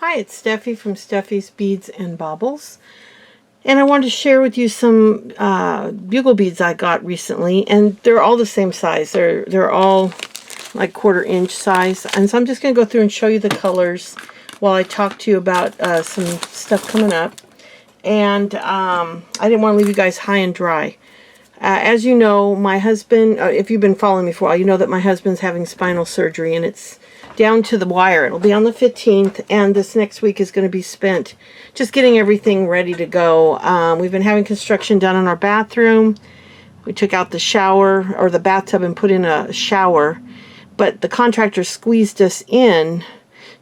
Hi, it's Steffi from Steffi's Beads and Baubles. And I wanted to share with you some bugle beads I got recently, and they're all the same size. They're all like 1/4 inch size. And so I'm just going to go through and show you the colors while I talk to you about some stuff coming up. And I didn't want to leave you guys high and dry. As you know, my husband, if you've been following me for a while, you know that my husband's having spinal surgery, and it's down to the wire. It'll be on the 15th, and this next week is going to be spent just getting everything ready to go. We've been having construction done on our bathroom. We took out the shower, or the bathtub, and put in a shower, but the contractor squeezed us in,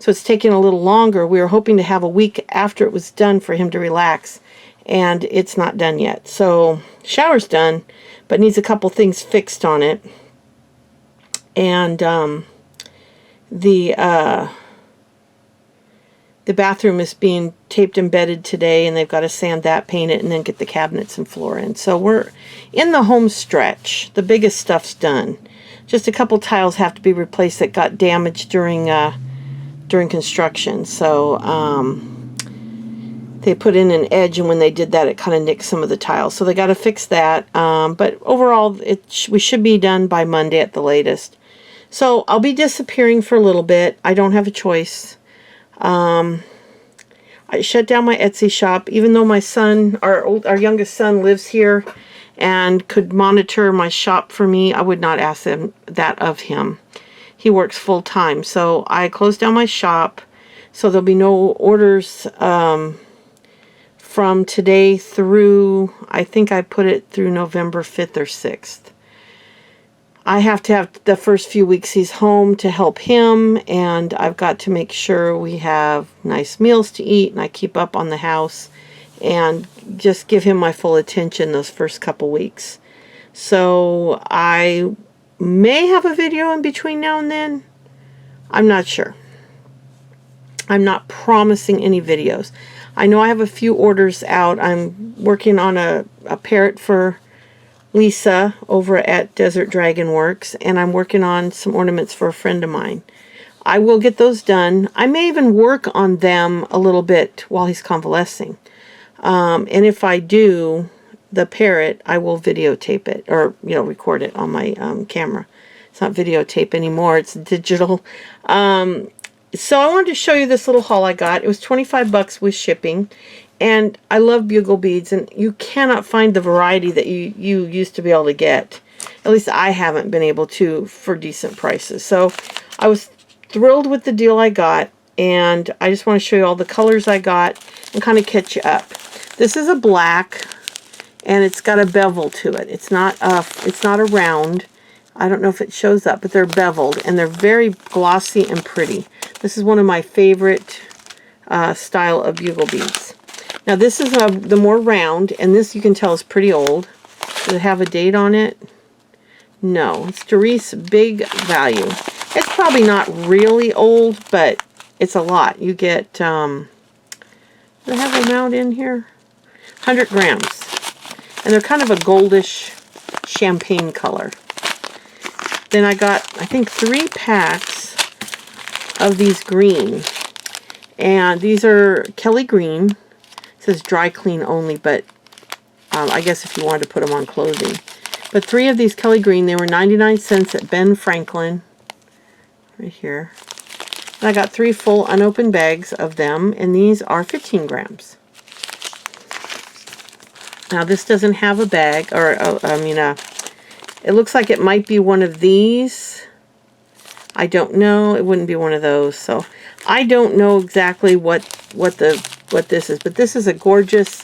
so it's taking a little longer. We were hoping to have a week after it was done for him to relax, and it's not done yet. So shower's done, but needs a couple things fixed on it. And the bathroom is being taped and bedded today, and they've got to sand that, paint it, and then get the cabinets and floor in. So we're in the home stretch. The biggest stuff's done. Just a couple tiles have to be replaced that got damaged during construction. So they put in an edge, and when they did that, it kind of nicked some of the tiles. So they got to fix that. But overall, we should be done by Monday at the latest. So I'll be disappearing for a little bit. I don't have a choice. I shut down my Etsy shop, even though my son, our youngest son, lives here and could monitor my shop for me. I would not ask that of him. He works full time. So I closed down my shop. So there'll be no orders from today through, I think I put it through November 5th or 6th. I have to have the first few weeks he's home to help him, and I've got to make sure we have nice meals to eat, and I keep up on the house and just give him my full attention those first couple weeks. So I may have a video in between now and then. I'm not sure. I'm not promising any videos. I know I have a few orders out. I'm working on a parrot for Lisa over at Desert Dragon Works, and I'm working on some ornaments for a friend of mine. I will get those done. I may even work on them a little bit while he's convalescing. And if I do, the parrot, I will videotape it, or record it on my camera. It's not videotape anymore, it's digital. So I wanted to show you this little haul I got. It was 25 bucks with shipping. And I love bugle beads, and you cannot find the variety that you used to be able to get. At least I haven't been able to for decent prices. So I was thrilled with the deal I got, and I just want to show you all the colors I got and kind of catch you up. This is a black, and it's got a bevel to it. It's not a round. I don't know if it shows up, but they're beveled, and they're very glossy and pretty. This is one of my favorite style of bugle beads. Now this is the more round, and this you can tell is pretty old. Does it have a date on it? No. It's Doris Big Value. It's probably not really old, but it's a lot. You get, do I have them out in here? 100 grams. And they're kind of a goldish champagne color. Then I got, I think, 3 packs of these green. And these are Kelly Green. It says dry clean only, but I guess if you wanted to put them on clothing. But 3 of these Kelly Green, they were 99 cents at Ben Franklin. Right here. And I got 3 full unopened bags of them, and these are 15 grams. Now this doesn't have a bag, or it looks like it might be one of these. I don't know. It wouldn't be one of those. So I don't know exactly what this is, but this is a gorgeous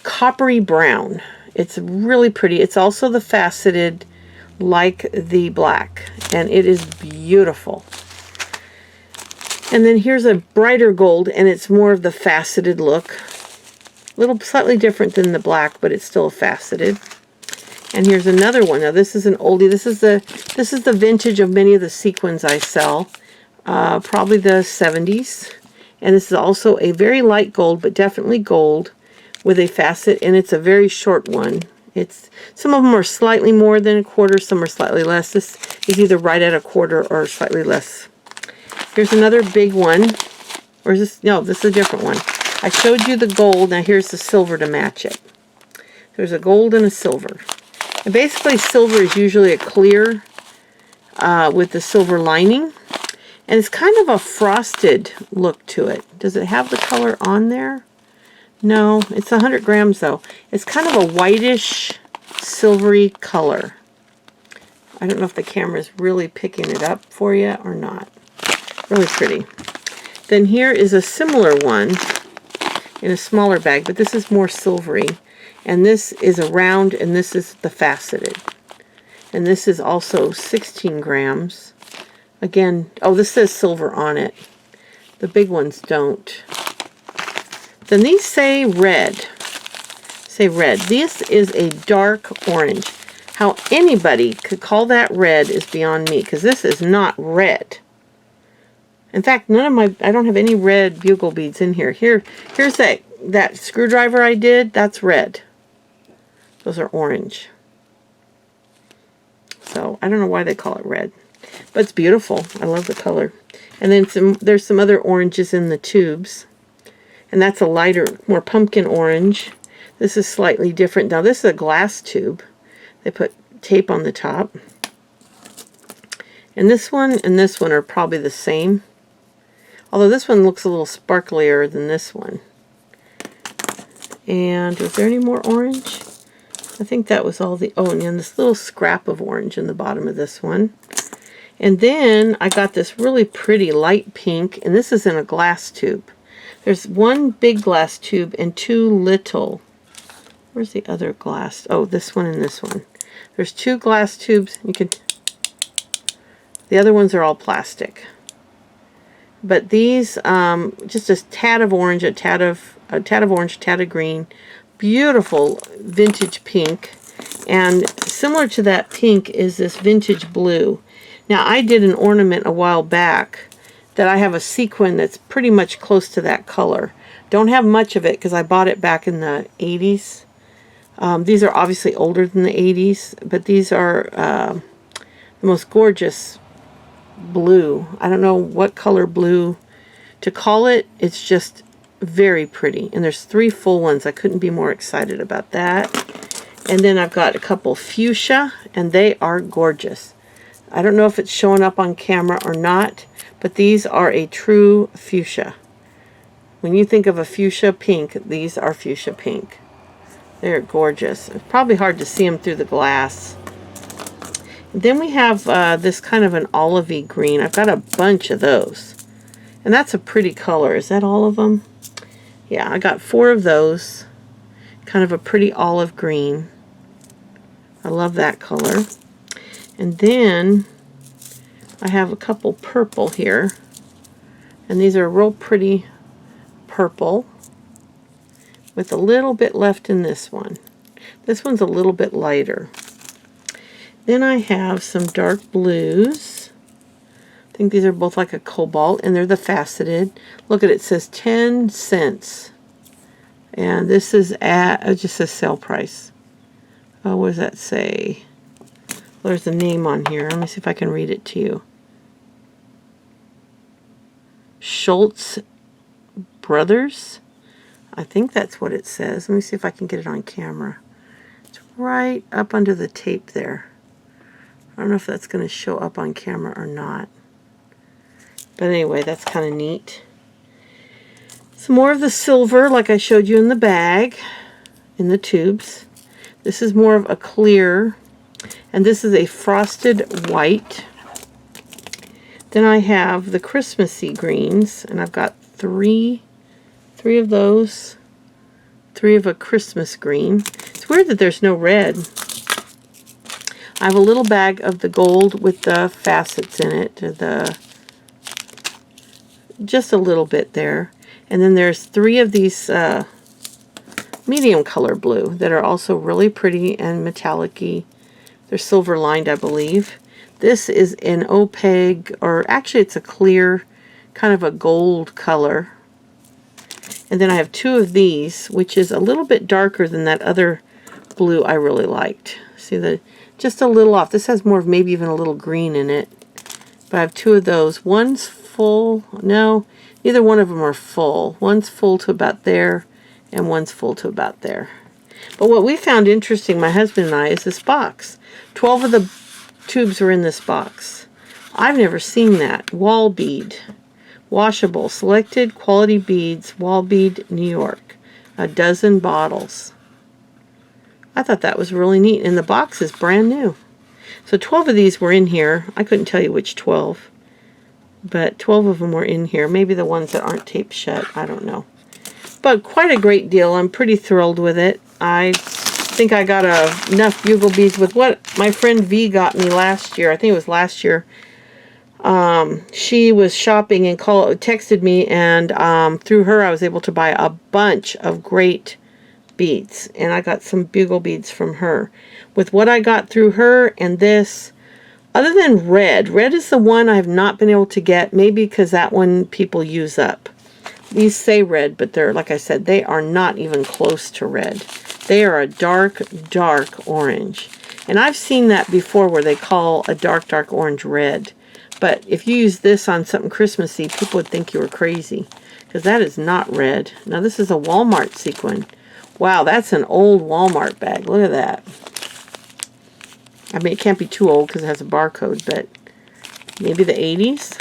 coppery brown. It's really pretty. It's also the faceted like the black, and it is beautiful. And then here's a brighter gold, and it's more of the faceted look. A little slightly different than the black, but it's still faceted. And here's another one. Now this is an oldie. This is the vintage of many of the sequins I sell. Probably the 70s. And this is also a very light gold, but definitely gold with a facet, and it's a very short one. Some of them are slightly more than a quarter, some are slightly less. This is either right at a quarter or slightly less. Here's another big one. Or is this, no, this is a different one. I showed you the gold, now here's the silver to match it. There's a gold and a silver. And basically silver is usually a clear with the silver lining. And it's kind of a frosted look to it. Does it have the color on there? No, it's 100 grams though. It's kind of a whitish, silvery color. I don't know if the camera is really picking it up for you or not. Really pretty. Then here is a similar one in a smaller bag, but this is more silvery. And this is a round, and this is the faceted. And this is also 16 grams. Again, oh, this says silver on it. The big ones don't. Then these say red. Say red. This is a dark orange. How anybody could call that red is beyond me, because this is not red. In fact, I don't have any red bugle beads in here. Here's that screwdriver I did. That's red. Those are orange. So I don't know why they call it red, but it's beautiful. I love the color. And then there's some other oranges in the tubes, and that's a lighter, more pumpkin orange. This is slightly different. Now this is a glass tube. They put tape on the top. And this one are probably the same. Although this one looks a little sparklier than this one. And was there any more orange? I think that was all the... Oh, and then this little scrap of orange in the bottom of this one. And then I got this really pretty light pink, and this is in a glass tube. There's one big glass tube and two little... Where's the other glass? Oh, this one and this one. There's two glass tubes. The other ones are all plastic. But these, just a tad of orange, a tad of orange, a tad of green. Beautiful vintage pink. And similar to that pink is this vintage blue. Now, I did an ornament a while back that I have a sequin that's pretty much close to that color. Don't have much of it because I bought it back in the 80s. These are obviously older than the 80s, but these are the most gorgeous blue. I don't know what color blue to call it. It's just very pretty. And there's 3 full ones. I couldn't be more excited about that. And then I've got a couple fuchsia, and they are gorgeous. I don't know if it's showing up on camera or not, but these are a true fuchsia. When you think of a fuchsia pink, these are fuchsia pink. They're gorgeous. It's probably hard to see them through the glass. Then we have this kind of an olivey green. I've got a bunch of those. And that's a pretty color. Is that all of them? Yeah, I got 4 of those. Kind of a pretty olive green. I love that color. And then I have a couple purple here. And these are real pretty purple. With a little bit left in this one. This one's a little bit lighter. Then I have some dark blues. I think these are both like a cobalt, and they're the faceted. Look at it, it says 10 cents. And this is at, it just says sale price. Oh, what does that say? Well, there's a name on here. Let me see if I can read it to you. Schultz Brothers. I think that's what it says. Let me see if I can get it on camera. It's right up under the tape there. I don't know if that's going to show up on camera or not. But anyway, that's kind of neat. Some more of the silver, like I showed you in the bag, in the tubes. This is more of a clear, and this is a frosted white. Then I have the Christmassy greens, and I've got three of those. 3 of a Christmas green. It's weird that there's no red. I have a little bag of the gold with the facets in it. Just a little bit there. And then there's 3 of these medium color blue that are also really pretty and metallic-y. They're silver lined, I believe. This is an opaque, or actually it's a clear, kind of a gold color. And then I have 2 of these, which is a little bit darker than that other blue I really liked. See, just a little off. This has more of maybe even a little green in it. But I have 2 of those. One's full. No, neither one of them are full. One's full to about there, and one's full to about there. But what we found interesting, my husband and I, is this box. 12 of the tubes were in this box. I've never seen that. Wall bead. Washable. Selected quality beads. Wall bead, New York. A dozen bottles. I thought that was really neat. And the box is brand new. So 12 of these were in here. I couldn't tell you which 12. But 12 of them were in here. Maybe the ones that aren't taped shut. I don't know. But quite a great deal. I'm pretty thrilled with it. I think I got enough bugle beads with what my friend V got me last year. I think it was last year. She was shopping and texted me, and through her I was able to buy a bunch of great beads. And I got some bugle beads from her. With what I got through her and this, other than red is the one I have not been able to get, maybe because that one people use up. These say red, but they're, like I said, they are not even close to red. They are a dark, dark orange. And I've seen that before where they call a dark, dark orange red. But if you use this on something Christmassy, people would think you were crazy. Because that is not red. Now this is a Walmart sequin. Wow, that's an old Walmart bag. Look at that. I mean, it can't be too old because it has a barcode, but maybe the 80s?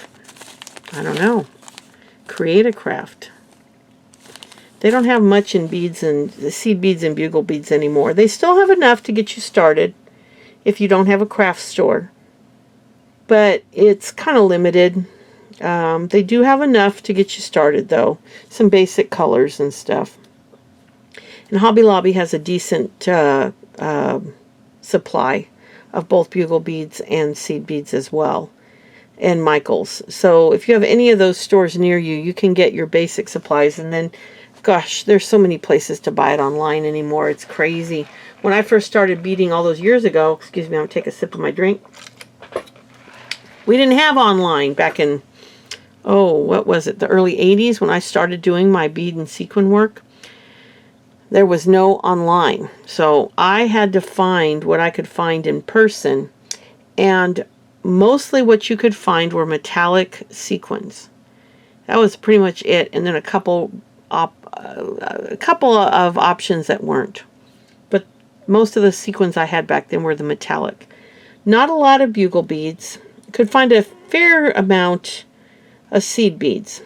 I don't know. Create a craft. They don't have much in beads and seed beads and bugle beads anymore. They still have enough to get you started if you don't have a craft store. But it's kind of limited. They do have enough to get you started, though. Some basic colors and stuff. And Hobby Lobby has a decent supply of both bugle beads and seed beads as well. And Michael's. So if you have any of those stores near you, you can get your basic supplies. And then, gosh, there's so many places to buy it online anymore. It's crazy. When I first started beading all those years ago, excuse me, I'm going to take a sip of my drink. We didn't have online back in, what was it, the early 80s when I started doing my bead and sequin work. There was no online. So I had to find what I could find in person. And mostly what you could find were metallic sequins. That was pretty much it. And then a couple of options that weren't. But most of the sequins I had back then were the metallic. Not a lot of bugle beads. Could find a fair amount of seed beads.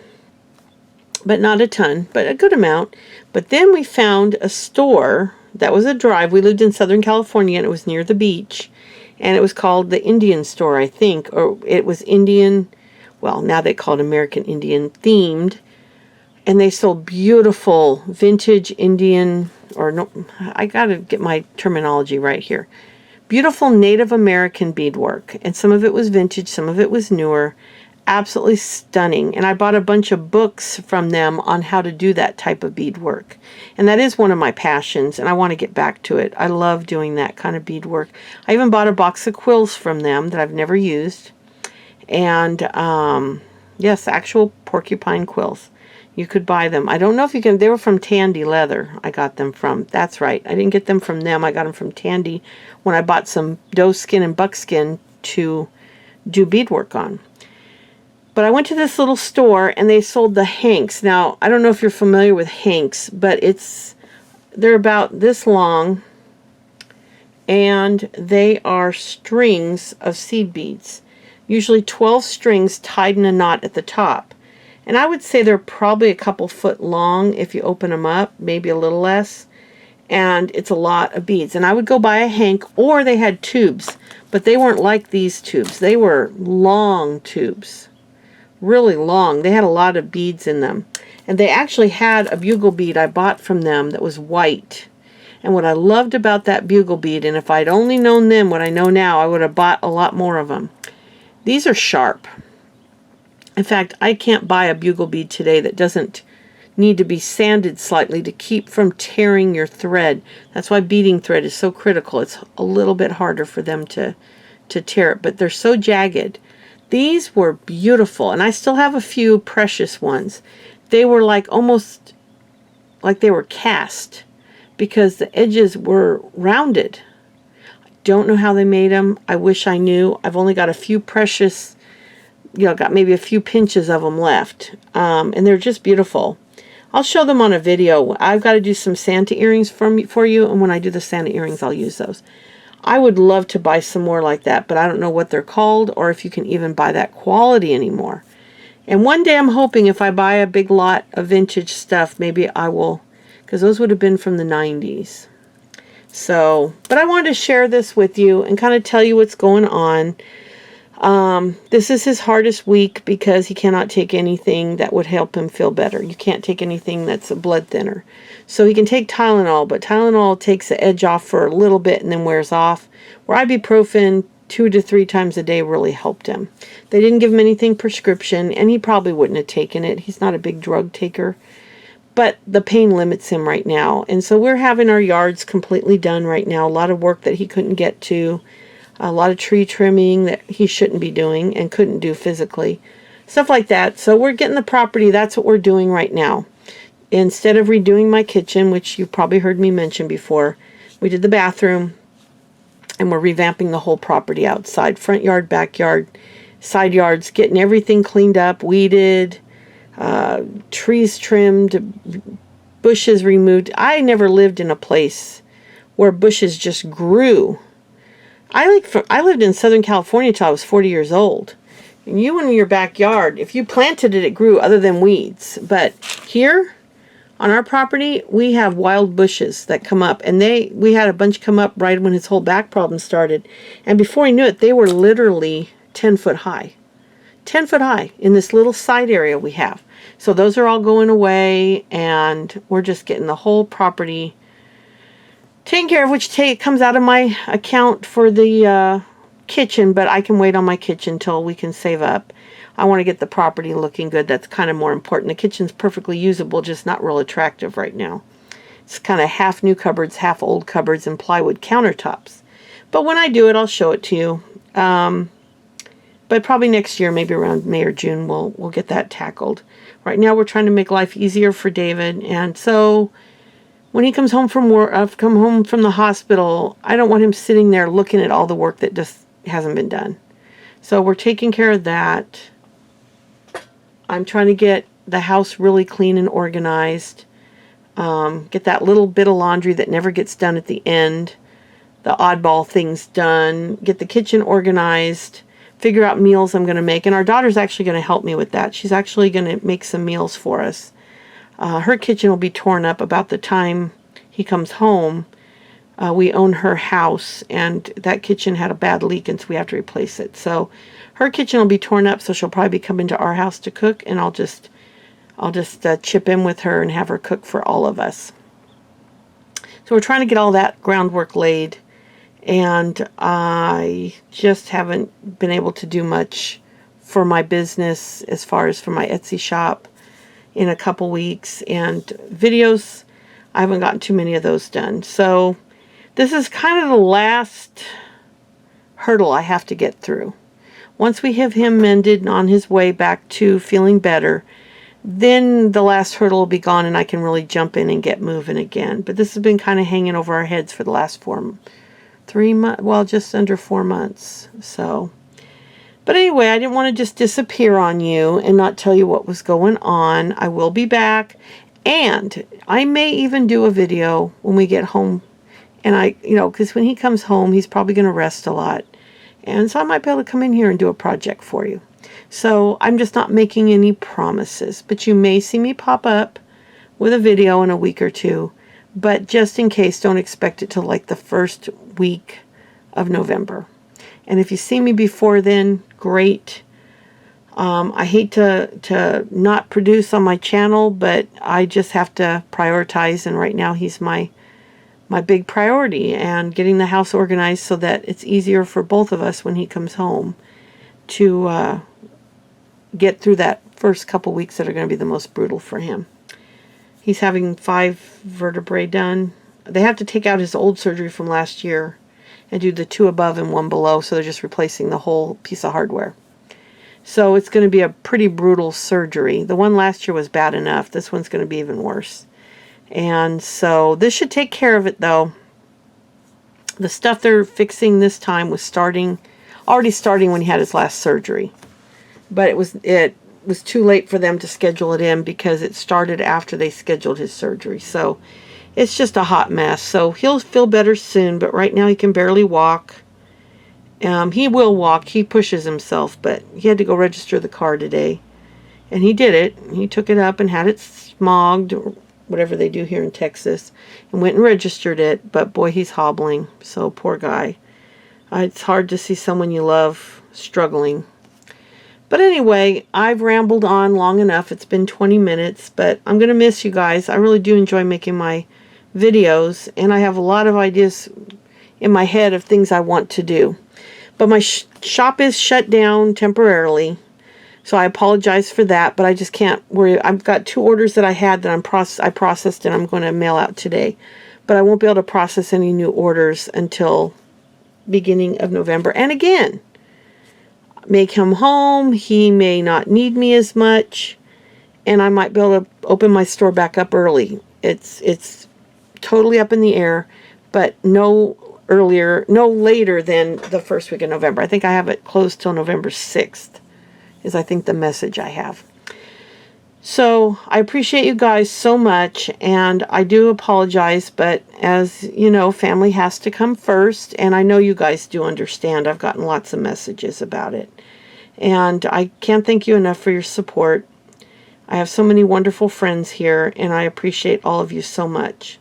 But not a ton, but a good amount. But then we found a store that was a drive. We lived in Southern California and it was near the beach. And it was called the Indian store, I think. Or it was Indian, well, now they call it American Indian themed. And they sold beautiful vintage Indian, or no, I got to get my terminology right here. Beautiful Native American beadwork. And some of it was vintage, some of it was newer. Absolutely stunning. And I bought a bunch of books from them on how to do that type of beadwork. And that is one of my passions, and I want to get back to it. I love doing that kind of beadwork. I even bought a box of quills from them that I've never used. And, yes, actual porcupine quills. You could buy them. I don't know if you can, they were from Tandy Leather I got them from. That's right. I didn't get them from them. I got them from Tandy when I bought some doe skin and buckskin to do beadwork on. But I went to this little store and they sold the hanks. Now, I don't know if you're familiar with hanks, but they're about this long and they are strings of seed beads. Usually 12 strings tied in a knot at the top. And I would say they're probably a couple foot long if you open them up, maybe a little less. And it's a lot of beads. And I would go buy a hank, or they had tubes, but they weren't like these tubes. They were long tubes. Really long. They had a lot of beads in them. And they actually had a bugle bead I bought from them that was white. And what I loved about that bugle bead, and if I'd only known then what I know now, I would have bought a lot more of them. These are sharp. In fact, I can't buy a bugle bead today that doesn't need to be sanded slightly to keep from tearing your thread. That's why beading thread is so critical. It's a little bit harder for them to tear it, but they're so jagged. These were beautiful, and I still have a few precious ones. They were like almost like they were cast because the edges were rounded. I don't know how they made them. I wish I knew. I've only got a few precious you know, got maybe a few pinches of them left. And they're just beautiful. I'll show them on a video. I've got to do some Santa earrings for you, and when I do the Santa earrings, I'll use those. I would love to buy some more like that, but I don't know what they're called or if you can even buy that quality anymore. And one day I'm hoping if I buy a big lot of vintage stuff, maybe I will, because those would have been from the 90s. So, but I wanted to share this with you and kind of tell you what's going on. This is his hardest week because he cannot take anything that would help him feel better. You can't take anything that's a blood thinner. So he can take Tylenol, but Tylenol takes the edge off for a little bit and then wears off. Where ibuprofen 2 to 3 times a day really helped him. They didn't give him anything prescription, and he probably wouldn't have taken it. He's not a big drug taker. But the pain limits him right now. And so we're having our yards completely done right now. A lot of work that he couldn't get to. A lot of tree trimming that he shouldn't be doing and couldn't do physically. Stuff like that. So we're getting the property. That's what we're doing right now. Instead of redoing my kitchen, which you've probably heard me mention before, we did the bathroom. And we're revamping the whole property outside. Front yard, backyard, side yards. Getting everything cleaned up, weeded. Trees trimmed, bushes removed. I never lived in a place where bushes just grew. I lived in Southern California till I was 40 years old. And you in your backyard, if you planted it, it grew other than weeds. But here on our property, we have wild bushes that come up. And we had a bunch come up right when his whole back problem started. And before he knew it, they were literally 10 foot high. 10 foot high in this little side area we have. So those are all going away, and we're just getting the whole property taken care of, which comes out of my account for the kitchen, but I can wait on my kitchen till we can save up. I want to get the property looking good. That's kind of more important. The kitchen's perfectly usable, just not real attractive right now. It's kind of half new cupboards, half old cupboards, and plywood countertops. But when I do it, I'll show it to you. But probably next year, maybe around May or June, we'll get that tackled. Right now, we're trying to make life easier for David, and so when he comes home from work, come home from the hospital, I don't want him sitting there looking at all the work that just hasn't been done. So we're taking care of that. I'm trying to get the house really clean and organized. Get that little bit of laundry that never gets done at the end. The oddball things done. Get the kitchen organized. Figure out meals I'm going to make. And our daughter's actually going to help me with that. She's actually going to make some meals for us. Her kitchen will be torn up about the time he comes home. We own her house, and that kitchen had a bad leak, and so we have to replace it. So her kitchen will be torn up, so she'll probably be coming to our house to cook, and I'll just chip in with her and have her cook for all of us. So we're trying to get all that groundwork laid. And I just haven't been able to do much for my business as far as for my Etsy shop in a couple weeks. And videos, I haven't gotten too many of those done. So this is kind of the last hurdle I have to get through. Once we have him mended and on his way back to feeling better, then the last hurdle will be gone and I can really jump in and get moving again. But this has been kind of hanging over our heads for the last 3 months, well, just under 4 months. So, but anyway, I didn't want to just disappear on you and not tell you what was going on. I will be back, and I may even do a video when we get home. And because when he comes home, he's probably going to rest a lot. And so I might be able to come in here and do a project for you. So I'm just not making any promises, but you may see me pop up with a video in a week or two. But just in case, don't expect it till like the first week of November. And if you see me before then, great. I hate to not produce on my channel, but I just have to prioritize. And right now he's my big priority, and getting the house organized so that it's easier for both of us when he comes home to get through that first couple weeks that are going to be the most brutal for him. He's having 5 vertebrae done. They have to take out his old surgery from last year and do the 2 above and 1 below, so they're just replacing the whole piece of hardware. So it's going to be a pretty brutal surgery. The one last year was bad enough. This one's going to be even worse. And so this should take care of it, though. The stuff they're fixing this time was already starting when he had his last surgery. but it was too late for them to schedule it in because it started after they scheduled his surgery. So it's just a hot mess. So he'll feel better soon, but right now he can barely walk. He will walk. He pushes himself, but he had to go register the car today. And he did it. He took it up and had it smogged, or whatever they do here in Texas, and went and registered it. But boy, he's hobbling. So poor guy. It's hard to see someone you love struggling. But anyway, I've rambled on long enough. It's been 20 minutes, but I'm going to miss you guys. I really do enjoy making my videos, and I have a lot of ideas in my head of things I want to do. But my shop is shut down temporarily, so I apologize for that, but I just can't worry. I've got 2 orders that I had that I processed and I'm going to mail out today. But I won't be able to process any new orders until beginning of November. And again, may come home, he may not need me as much, and I might be able to open my store back up early. It's totally up in the air, but no later than the first week of November. I think I have it closed till November 6th, is I think the message I have. So I appreciate you guys so much, and I do apologize, but as you know, family has to come first, and I know you guys do understand. I've gotten lots of messages about it, and I can't thank you enough for your support. I have so many wonderful friends here, and I appreciate all of you so much.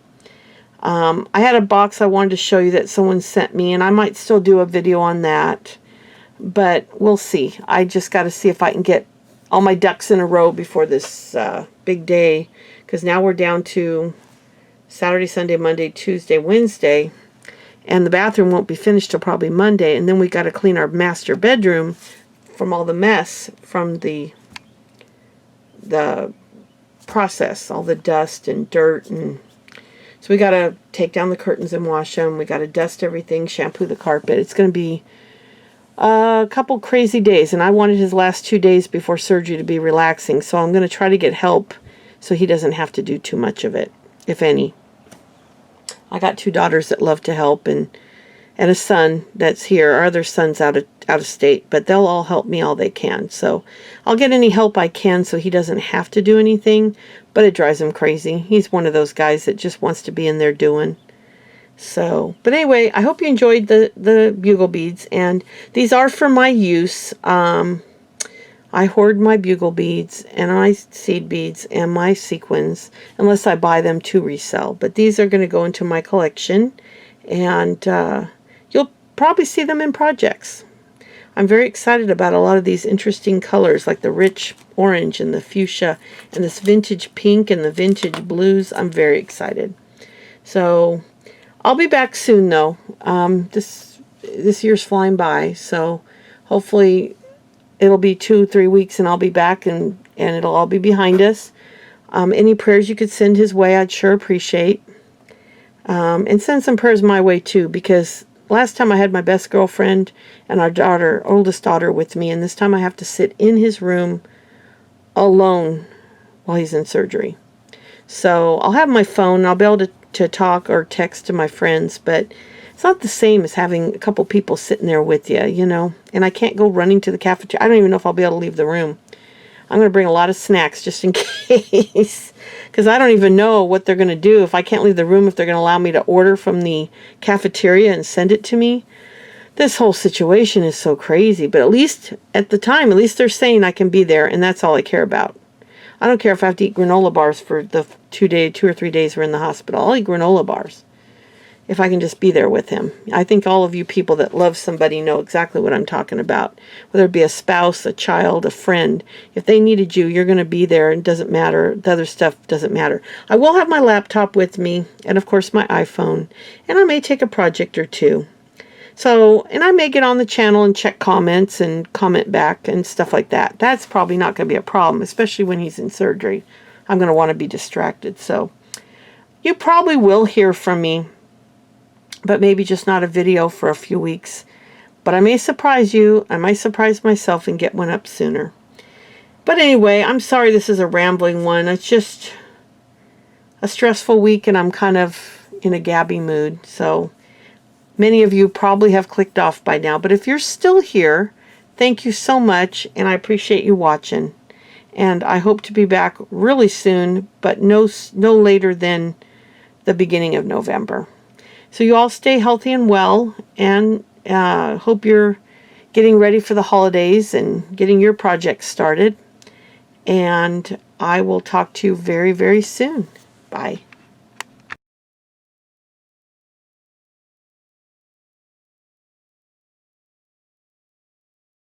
I had a box I wanted to show you that someone sent me, and I might still do a video on that, but we'll see. I just got to see if I can get all my ducks in a row before this big day, because now we're down to Saturday, Sunday, Monday, Tuesday, Wednesday, and the bathroom won't be finished till probably Monday, and then we got to clean our master bedroom from all the mess from the process, all the dust and dirt, and so we got to take down the curtains and wash them. We got to dust everything, shampoo the carpet. It's going to be a couple crazy days, and I wanted his last 2 days before surgery to be relaxing, so I'm going to try to get help so he doesn't have to do too much of it, if any. I got 2 daughters that love to help, and a son that's here. Our other son's out of state, but they'll all help me all they can. So I'll get any help I can so he doesn't have to do anything, but it drives him crazy. He's one of those guys that just wants to be in there doing. So, but anyway, I hope you enjoyed the bugle beads, and these are for my use. I hoard my bugle beads and my seed beads and my sequins unless I buy them to resell. But these are going to go into my collection, and you'll probably see them in projects. I'm very excited about a lot of these interesting colors, like the rich orange and the fuchsia and this vintage pink and the vintage blues. I'm very excited. So I'll be back soon, though. This year's flying by, so hopefully it'll be 2-3 weeks and I'll be back, and it'll all be behind us. Any prayers you could send his way, I'd sure appreciate. And send some prayers my way, too, because last time I had my best girlfriend and our oldest daughter with me, and this time I have to sit in his room alone while he's in surgery. So I'll have my phone, and I'll be able to talk or text to my friends, but it's not the same as having a couple people sitting there with you, you know, and I can't go running to the cafeteria. I don't even know if I'll be able to leave the room. I'm going to bring a lot of snacks just in case, because I don't even know what they're going to do if I can't leave the room, if they're going to allow me to order from the cafeteria and send it to me. This whole situation is so crazy, but at least at the time, at least they're saying I can be there, and that's all I care about. I don't care if I have to eat granola bars for the 2 or 3 days we're in the hospital. I'll eat granola bars if I can just be there with him. I think all of you people that love somebody know exactly what I'm talking about. Whether it be a spouse, a child, a friend. If they needed you, you're going to be there. It doesn't matter. The other stuff doesn't matter. I will have my laptop with me, and of course my iPhone. And I may take a project or two. So, and I may get on the channel and check comments and comment back and stuff like that. That's probably not going to be a problem, especially when he's in surgery. I'm going to want to be distracted. So, you probably will hear from me, but maybe just not a video for a few weeks. But I may surprise you. I might surprise myself and get one up sooner. But anyway, I'm sorry this is a rambling one. It's just a stressful week, and I'm kind of in a gabby mood. So, many of you probably have clicked off by now, but if you're still here, thank you so much, and I appreciate you watching. And I hope to be back really soon, but no later than the beginning of November. So you all stay healthy and well, and hope you're getting ready for the holidays and getting your projects started. And I will talk to you very, very soon. Bye.